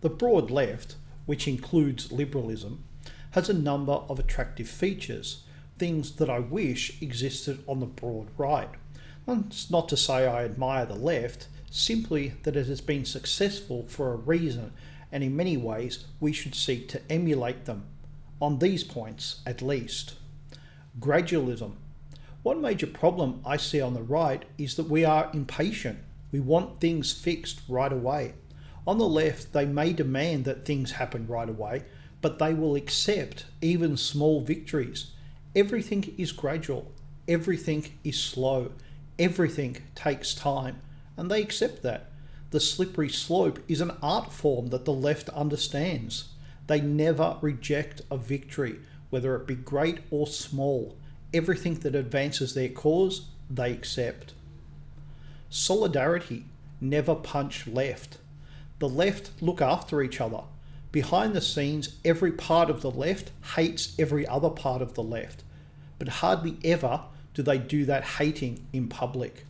The broad left, which includes liberalism, has a number of attractive features, things that I wish existed on the broad right. And it's not to say I admire the left, simply that it has been successful for a reason, and in many ways we should seek to emulate them, on these points at least. Gradualism. One major problem I see on the right is that we are impatient. We want things fixed right away. On the left, they may demand that things happen right away, but they will accept even small victories. Everything is gradual. Everything is slow. Everything takes time, and they accept that. The slippery slope is an art form that the left understands. They never reject a victory, whether it be great or small. Everything that advances their cause, they accept. Solidarity. Never punch left. The left look after each other. Behind the scenes, every part of the left hates every other part of the left, but hardly ever do they do that hating in public.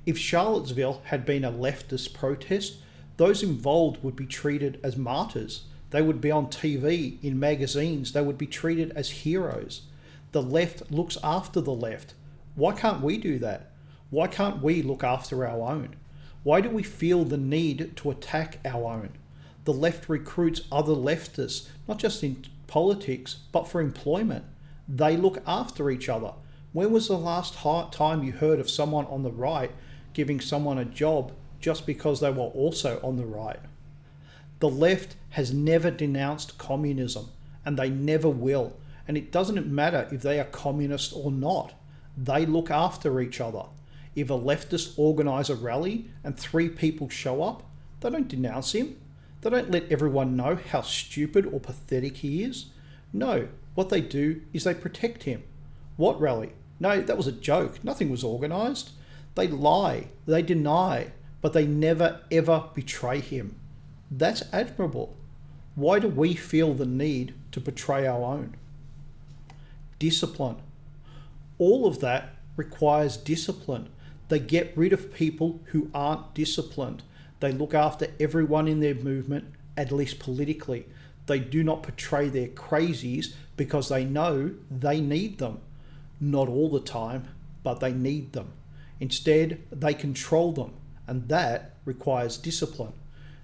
If Charlottesville had been a leftist protest, those involved would be treated as martyrs. They would be on TV, in magazines, they would be treated as heroes. The left looks after the left. Why can't we do that? Why can't we look after our own? Why do we feel the need to attack our own? The left recruits other leftists, not just in politics, but for employment. They look after each other. When was the last time you heard of someone on the right giving someone a job just because they were also on the right? The left has never denounced communism, and they never will. And it doesn't matter if they are communist or not. They look after each other. If a leftist organise a rally and 3 people show up, they don't denounce him. They don't let everyone know how stupid or pathetic he is. No, what they do is they protect him. What rally? No, that was a joke. Nothing was organised. They lie, they deny, but they never ever betray him. That's admirable. Why do we feel the need to betray our own? Discipline. All of that requires discipline. They get rid of people who aren't disciplined. They look after everyone in their movement, at least politically. They do not portray their crazies because they know they need them. Not all the time, but they need them. Instead, they control them, and that requires discipline.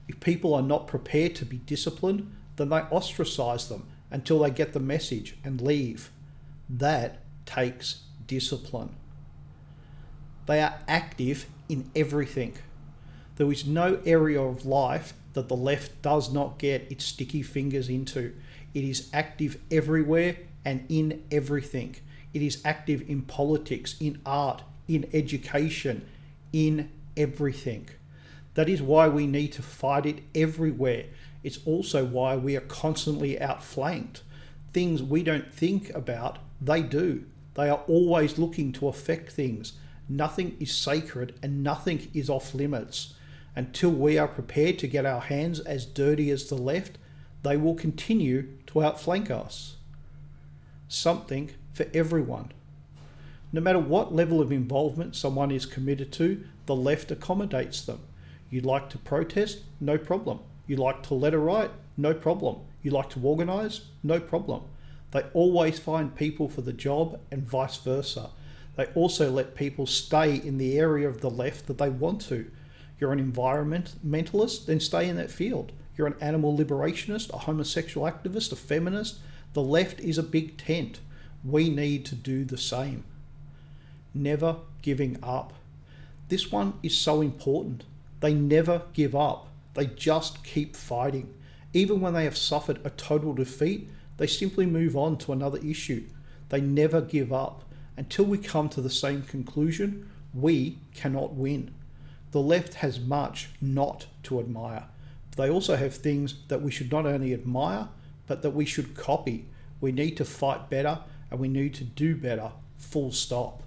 If people are not prepared to be disciplined, then they ostracize them until they get the message and leave. That takes discipline. They are active in everything. There is no area of life that the left does not get its sticky fingers into. It is active everywhere and in everything. It is active in politics, in art, in education, in everything. That is why we need to fight it everywhere. It's also why we are constantly outflanked. Things we don't think about, they do. They are always looking to affect things. Nothing is sacred and nothing is off limits. Until we are prepared to get our hands as dirty as the left, they will continue to outflank us. Something for everyone. No matter what level of involvement someone is committed to, the left accommodates them. You'd like to protest? No problem. You like to letter write? No problem. You like to organise? No problem. They always find people for the job and vice versa. They also let people stay in the area of the left that they want to. You're an environmentalist, then stay in that field. You're an animal liberationist, a homosexual activist, a feminist. The left is a big tent. We need to do the same. Never giving up. This one is so important. They never give up. They just keep fighting. Even when they have suffered a total defeat, they simply move on to another issue. They never give up. Until we come to the same conclusion, we cannot win. The left has much not to admire. They also have things that we should not only admire, but that we should copy. We need to fight better and we need to do better, full stop.